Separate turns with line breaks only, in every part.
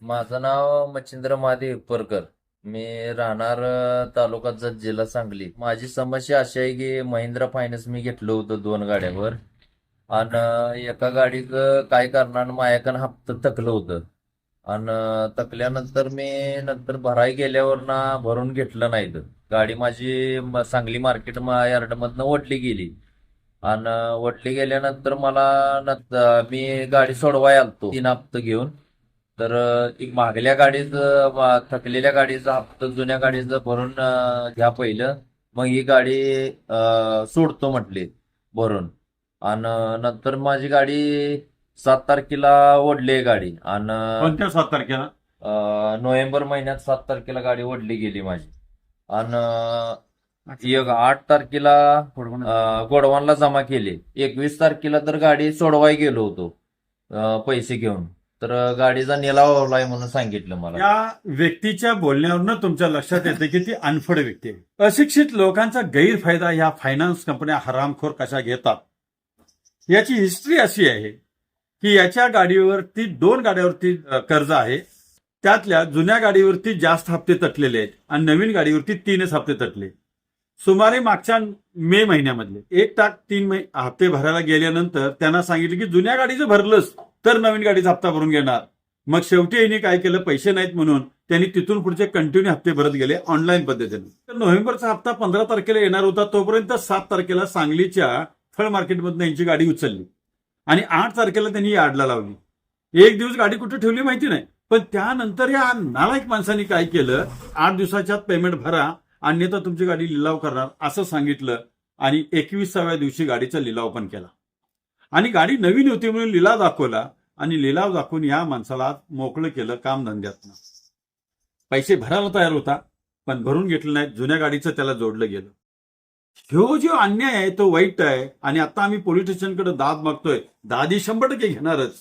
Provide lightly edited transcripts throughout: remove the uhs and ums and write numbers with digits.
माझं नाव मच्छिंद्र महादेव परकर. मी राहणार तालुका जत, जिल्हा सांगली. माझी समस्या अशी आहे की महिंद्रा फायनान्स मी घेतलं होतं 2 गाड्यावर, आणि एका गाडीचं काय करणार माझ्याकडे हप्ता थकलं होतं. आणि थकल्यानंतर मी नंतर भराय गेल्यावर ना भरून घेतलं नाही. गाडी माझी सांगली मार्केट यार्डमधनं ओढली गेली. आणि ओढली गेल्यानंतर मला मी गाडी सोडवाय आलतो 3 हप्ते घेऊन. तर एक मागल्या गाडीचं थकलेल्या गाडीचा हप्ता जुन्या गाडीचं भरून घ्या पहिलं, मग ही गाडी सोडतो म्हटली भरून. आणि नंतर माझी गाडी 7 तारखेला ओढली गाडी. आणि
कोणत्या 7 तारखेला?
नोव्हेंबर महिन्यात 7 तारखेला गाडी ओढली गेली माझी. आणि 8 तारखेला गोडवानला जमा केली. 21 तारखेला तर गाडी सोडवाय गेलो होतो पैसे घेऊन. तर गाडीचा निलाव लावलाय म्हणून सांगितलं मला.
या व्यक्तीच्या बोलण्यावरनं तुमच्या लक्षात येते की ती अनफड व्यक्ती आहे. अशिक्षित लोकांचा गैरफायदा या फायनान्स कंपन्या हरामखोर कशा घेतात याची हिस्ट्री अशी आहे की याच्या गाडीवरती 2 गाड्यावरती कर्ज आहे. त्यातल्या जुन्या गाडीवरती जास्त हप्ते तटलेले आहेत आणि नवीन गाडीवरती 3च हप्ते तटले. सुमारे मागच्या मे महिन्यामधले 1 हप्ते भरायला गेल्यानंतर त्यांना सांगितलं की जुन्या गाडीचं भरलंच तर नवीन गाडीचा हप्ता भरून घेणार. मग शेवटी यांनी काय केलं, पैसे नाहीत म्हणून त्यांनी तिथून पुढचे कंटिन्यू हप्ते भरत गेले ऑनलाईन पद्धतीने. तर नोव्हेंबरचा हप्ता 15 तारखेला येणार होता, तोपर्यंत 7 तारखेला सांगलीच्या फळ मार्केटमधून यांची गाडी उचलली आणि 8 तारखेला त्यांनी यार्डला लावली. 1 दिवस गाडी कुठे ठेवली माहिती नाही, पण त्यानंतर या नालायक माणसांनी काय केलं, 8 दिवसाच्या पेमेंट भरा अन्यथा तुमची गाडी लिलाव करणार असं सांगितलं आणि 21व्या दिवशी गाडीचा लिलाव पण केला. आणि गाडी नवीन होती म्हणून लिलाव दाखवला आणि लिलाव दाखवून या माणसाला मोकळं केलं कामधंद्यातनं. पैसे भरायला तयार होता पण भरून घेतलं नाही, जुन्या गाडीचं त्याला जोडलं गेलं. ह्यो जो अन्याय आहे तो वाईट आहे आणि आता आम्ही पोलीस स्टेशनकडे दाद मागतोय. दादी 100% घेणारच.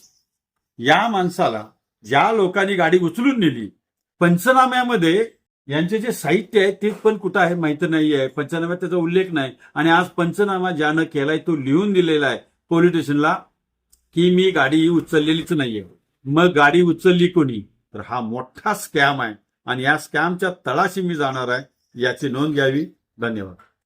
या माणसाला ज्या लोकांनी गाडी उचलून नेली, पंचनाम्यामध्ये यांचे जे साहित्य आहे ते पण कुठं आहे माहिती नाही आहे. पंचनाम्यात त्याचा उल्लेख नाही आणि आज पंचनामा ज्यानं केलाय तो लिहून दिलेला आहे पोलीस स्टेशनला की मी गाडी उचललेलीच नाहीये. मग गाडी उचलली कोणी, तर हा मोठा स्कॅम आहे आणि या स्कॅमच्या तळाशी मी जाणार आहे. याची नोंद घ्यावी. धन्यवाद.